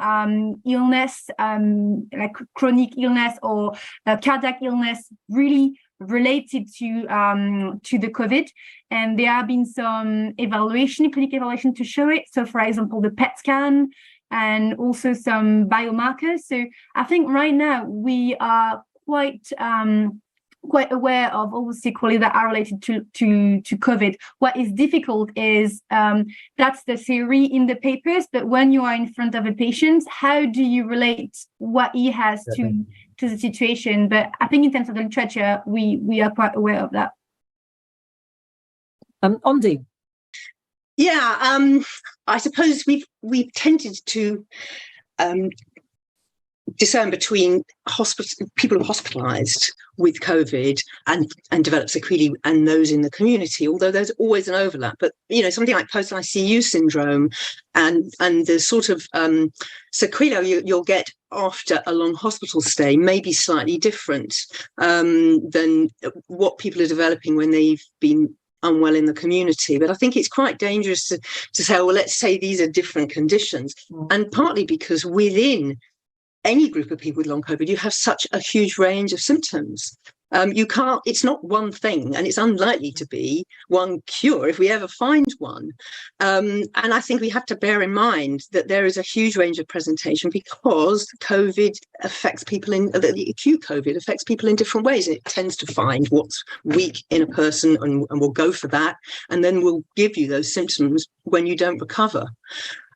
illness, like chronic illness or cardiac illness, really related to the COVID. And there have been some clinical evaluation to show it. So, for example, the PET scan and also some biomarkers. So I think right now we are quite aware of all the sequelae that are related to COVID. What is difficult is that's the theory in the papers, but when you are in front of a patient, how do you relate what he has to the situation? But I think in terms of the literature, we are quite aware of that. Ondine. Yeah, I suppose we've tended to discern between people who are hospitalised with COVID and develop sequelae and those in the community, although there's always an overlap. But, something like post-ICU syndrome and the sort of sequelae you'll get after a long hospital stay may be slightly different than what people are developing when they've been unwell in the community. But I think it's quite dangerous to say, well, let's say these are different conditions. And partly because within any group of people with long COVID, you have such a huge range of symptoms. It's not one thing, and it's unlikely to be one cure if we ever find one. And I think we have to bear in mind that there is a huge range of presentation because COVID affects people the acute COVID affects people in different ways. It tends to find what's weak in a person and will go for that, and then will give you those symptoms when you don't recover.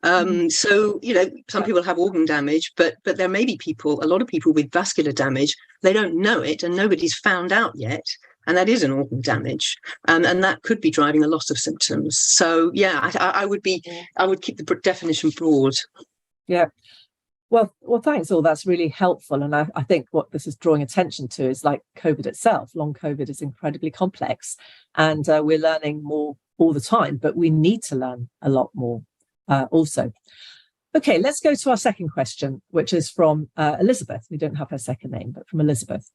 So, some people have organ damage, but there may be a lot of people with vascular damage. They don't know it and nobody's found out yet. And that is an organ damage. And that could be driving a lot of symptoms. So, yeah, I would keep the definition broad. Yeah. Well, thanks all. That's really helpful. And I think what this is drawing attention to is like COVID itself. Long COVID is incredibly complex and we're learning more all the time, but we need to learn a lot more. Also. Okay, let's go to our second question, which is from Elizabeth. We don't have her second name, but from Elizabeth.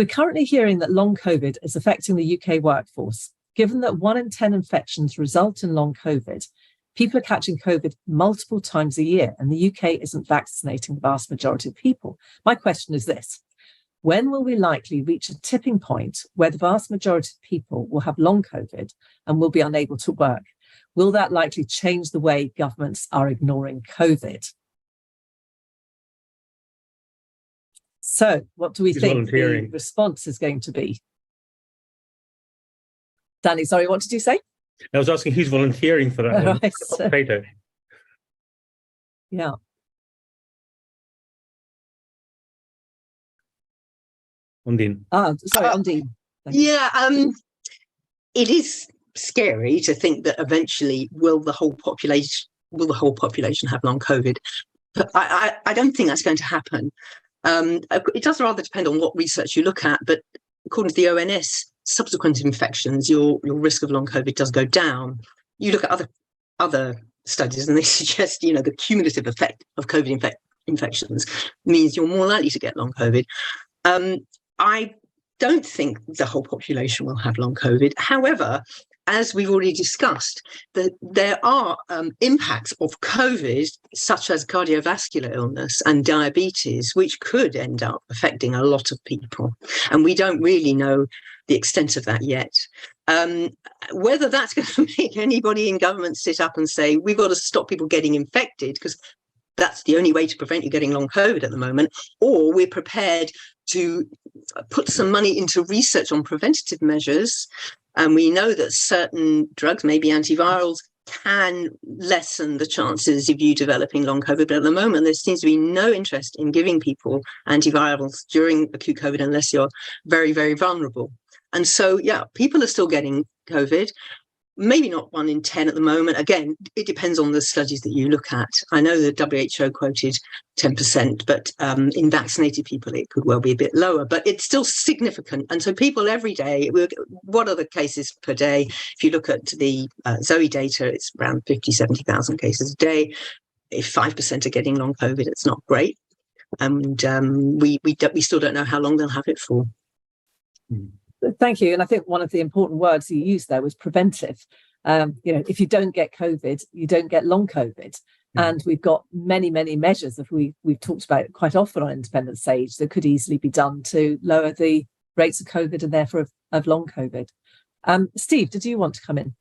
We're currently hearing that long COVID is affecting the UK workforce. Given that 1 in 10 infections result in long COVID, people are catching COVID multiple times a year, and the UK isn't vaccinating the vast majority of people. My question is this: when will we likely reach a tipping point where the vast majority of people will have long COVID and will be unable to work? Will that likely change the way governments are ignoring COVID? So what do we think the response is going to be? Danny, sorry, what did you say? I was asking who's volunteering for that one. Right. Plato. Yeah. Ondine. Sorry, Ondine. It is scary to think that eventually will the whole population have long COVID, but I don't think that's going to happen. It does rather depend on what research you look at, but according to the ONS, subsequent infections, your risk of long COVID does go down. You look at other studies and they suggest, the cumulative effect of COVID infections means you're more likely to get long COVID. I don't think the whole population will have long COVID. However, as we've already discussed, there are impacts of COVID, such as cardiovascular illness and diabetes, which could end up affecting a lot of people. And we don't really know the extent of that yet. Whether that's going to make anybody in government sit up and say, we've got to stop people getting infected, because that's the only way to prevent you getting long COVID at the moment, or we're prepared to put some money into research on preventative measures. And we know that certain drugs, maybe antivirals, can lessen the chances of you developing long COVID. But at the moment, there seems to be no interest in giving people antivirals during acute COVID unless you're very, very vulnerable. And so, people are still getting COVID. Maybe not 1 in 10 at the moment. Again, it depends on the studies that you look at. I know the WHO quoted 10%, but in vaccinated people, it could well be a bit lower, but it's still significant. And so people every day, what are the cases per day? If you look at the Zoe data, it's around 50, 70,000 cases a day. If 5% are getting long COVID, it's not great. And we still don't know how long they'll have it for. Thank you. And I think one of the important words you used there was preventive. If you don't get COVID, you don't get long COVID. And we've got many, many measures that we've talked about quite often on Independent Sage that could easily be done to lower the rates of COVID and therefore of long COVID. Steve, did you want to come in?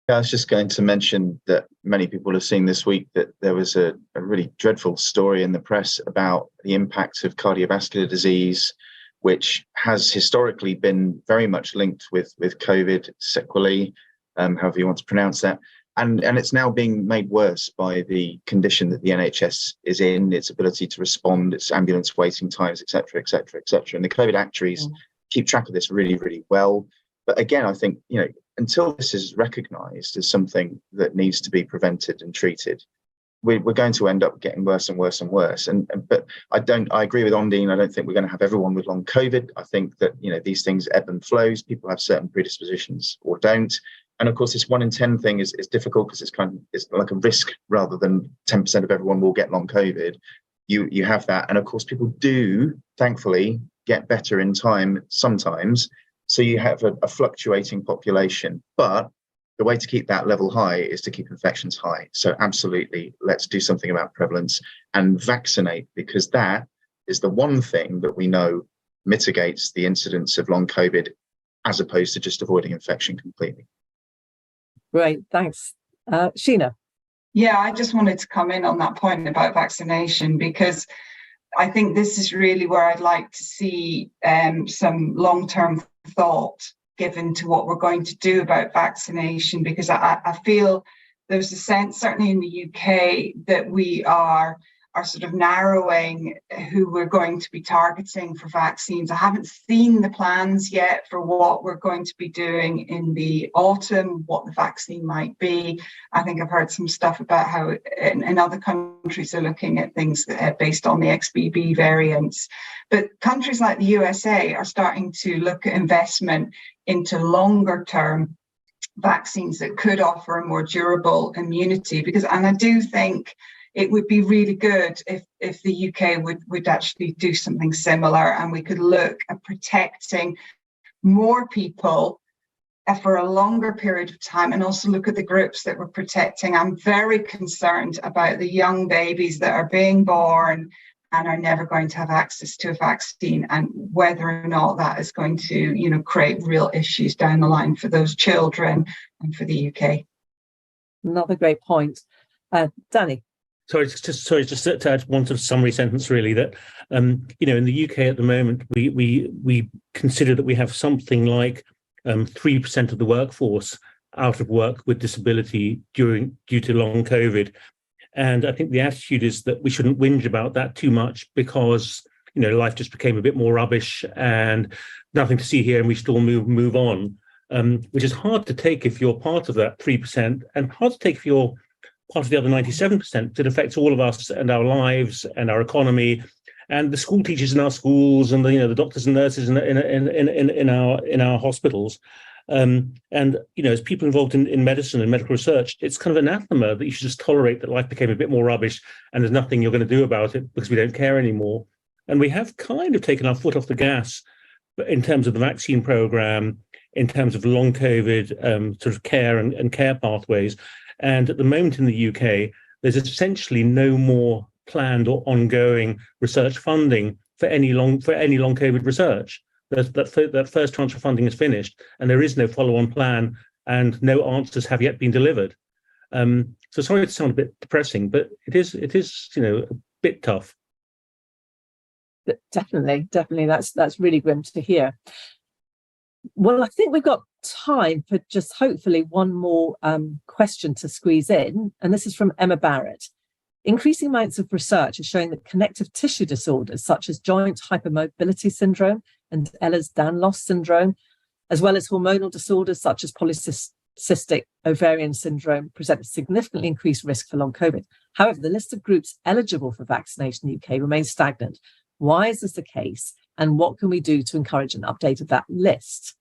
Yeah, I was just going to mention that many people have seen this week that there was a really dreadful story in the press about the impact of cardiovascular disease, which has historically been very much linked with COVID sequelae, however you want to pronounce that. And it's now being made worse by the condition that the NHS is in, its ability to respond, its ambulance waiting times, et cetera, et cetera, et cetera. And the COVID actuaries keep track of this really, really well. But again, I think, until this is recognised as something that needs to be prevented and treated, we're going to end up getting worse and worse and worse. But I agree with Ondine. I don't think we're going to have everyone with long COVID. I think that, these things ebb and flows. People have certain predispositions or don't. And of course, this 1 in 10 thing is difficult because it's like a risk rather than 10% of everyone will get long COVID. You have that. And of course, people do, thankfully, get better in time sometimes. So you have a fluctuating population. But the way to keep that level high is to keep infections high. So absolutely, let's do something about prevalence and vaccinate, because that is the one thing that we know mitigates the incidence of long COVID as opposed to just avoiding infection completely. Great, thanks. Sheena. Yeah, I just wanted to come in on that point about vaccination, because I think this is really where I'd like to see some long-term thought given to what we're going to do about vaccination, because I feel there's a sense, certainly in the UK, that we are sort of narrowing who we're going to be targeting for vaccines. I haven't seen the plans yet for what we're going to be doing in the autumn, what the vaccine might be. I think I've heard some stuff about how in other countries are looking at things based on the XBB variants. But countries like the USA are starting to look at investment into longer term vaccines that could offer a more durable immunity, and I do think it would be really good if the UK would actually do something similar, and we could look at protecting more people for a longer period of time, and also look at the groups that we're protecting. I'm very concerned about the young babies that are being born and are never going to have access to a vaccine, and whether or not that is going to, create real issues down the line for those children and for the UK. Another great point. Danny. Sorry, just to add one sort of summary sentence, really, that in the UK at the moment, we consider that we have something like 3% of the workforce out of work with disability due to long COVID. And I think the attitude is that we shouldn't whinge about that too much, because, life just became a bit more rubbish and nothing to see here, and we should all move on, which is hard to take if you're part of that 3%, and hard to take if you're part of the other 97%. It affects all of us and our lives and our economy, and the school teachers in our schools, and the doctors and nurses in our hospitals, and as people involved in medicine and medical research, it's kind of anathema that you should just tolerate that life became a bit more rubbish and there's nothing you're going to do about it because we don't care anymore. And we have kind of taken our foot off the gas in terms of the vaccine program, in terms of long COVID sort of care and care pathways. And at the moment in the UK, there's essentially no more planned or ongoing research funding for any long COVID research. That first tranche of funding is finished, and there is no follow-on plan, and no answers have yet been delivered. So sorry to sound a bit depressing, but it is a bit tough. Definitely, that's really grim to hear. Well, I think we've got time for just hopefully one more question to squeeze in, and this is from Emma Barrett. Increasing amounts of research are showing that connective tissue disorders such as joint hypermobility syndrome and Ehlers-Danlos syndrome, as well as hormonal disorders such as polycystic ovarian syndrome, present a significantly increased risk for long COVID. However, the list of groups eligible for vaccination in the UK remains stagnant. Why is this the case, and what can we do to encourage an update of that list?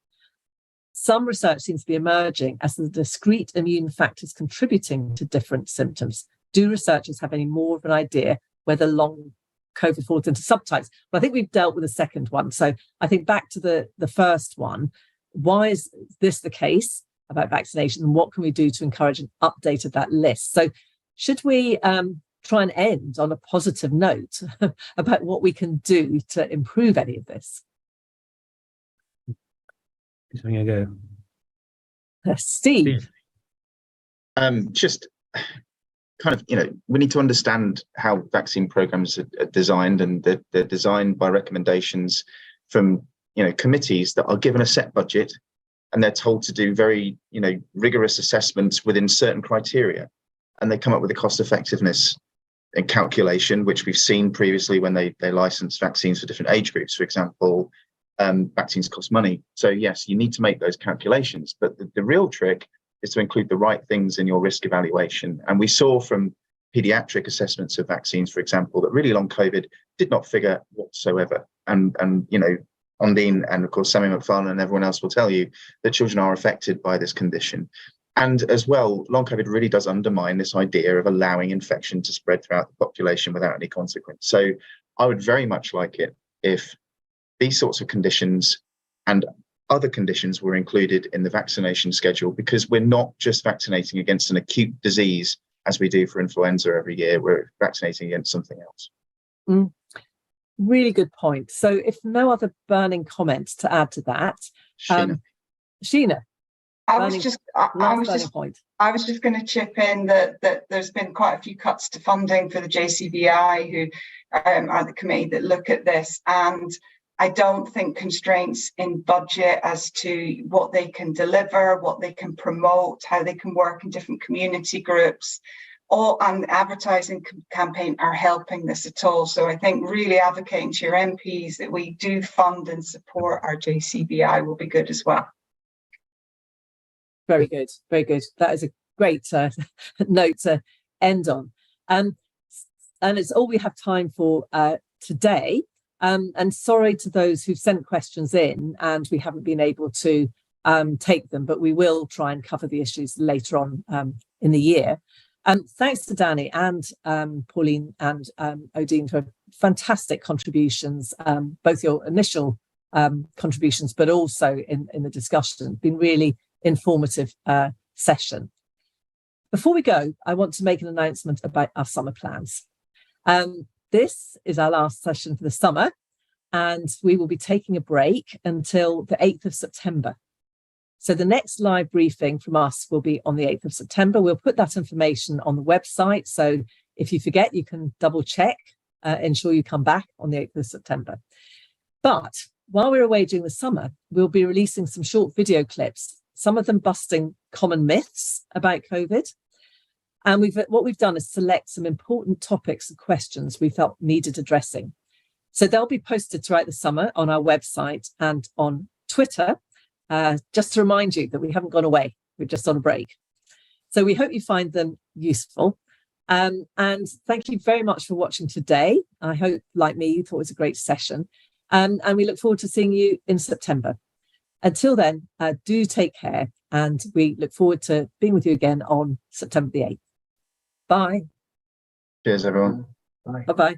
Some research seems to be emerging as the discrete immune factors contributing to different symptoms. Do researchers have any more of an idea whether long COVID falls into subtypes? But I think we've dealt with the second one. So I think back to the first one, why is this the case about vaccination, and what can we do to encourage an update of that list? So should we try and end on a positive note about what we can do to improve any of this? Having a go. Steve. Just kind of, we need to understand how vaccine programs are designed, and they're designed by recommendations from, committees that are given a set budget, and they're told to do very, rigorous assessments within certain criteria, and they come up with a cost effectiveness and calculation, which we've seen previously when they license vaccines for different age groups. For example, vaccines cost money. So yes, you need to make those calculations, but the real trick is to include the right things in your risk evaluation. And we saw from pediatric assessments of vaccines, for example, that really long COVID did not figure whatsoever. And Ondine and of course Sammy McFarlane and everyone else will tell you that children are affected by this condition. And as well, long COVID really does undermine this idea of allowing infection to spread throughout the population without any consequence. So I would very much like it if these sorts of conditions and other conditions were included in the vaccination schedule, because we're not just vaccinating against an acute disease as we do for influenza every year. We're vaccinating against something else. Really good point. So if no other burning comments to add to that, Sheena. I was just going to chip in that there's been quite a few cuts to funding for the JCVI, who are the committee that look at this, and I don't think constraints in budget as to what they can deliver, what they can promote, how they can work in different community groups, and advertising campaign are helping this at all. So I think really advocating to your MPs that we do fund and support our JCVI will be good as well. Very good, very good. That is a great note to end on. And it's all we have time for today. And sorry to those who've sent questions in and we haven't been able to take them, but we will try and cover the issues later on in the year. Thanks to Danny and Pauline and Ondine for fantastic contributions, both your initial contributions, but also in the discussion. It's been really informative session. Before we go, I want to make an announcement about our summer plans. This is our last session for the summer, and we will be taking a break until the 8th of September. So the next live briefing from us will be on the 8th of September. We'll put that information on the website. So if you forget, you can double check, ensure you come back on the 8th of September. But while we're away during the summer, we'll be releasing some short video clips, some of them busting common myths about COVID. And what we've done is select some important topics and questions we felt needed addressing. So they'll be posted throughout the summer on our website and on Twitter. Just to remind you that we haven't gone away, we're just on a break. So we hope you find them useful. And thank you very much for watching today. I hope, like me, you thought it was a great session. And we look forward to seeing you in September. Until then, do take care, and we look forward to being with you again on September the 8th. Bye. Cheers, everyone. Bye-bye.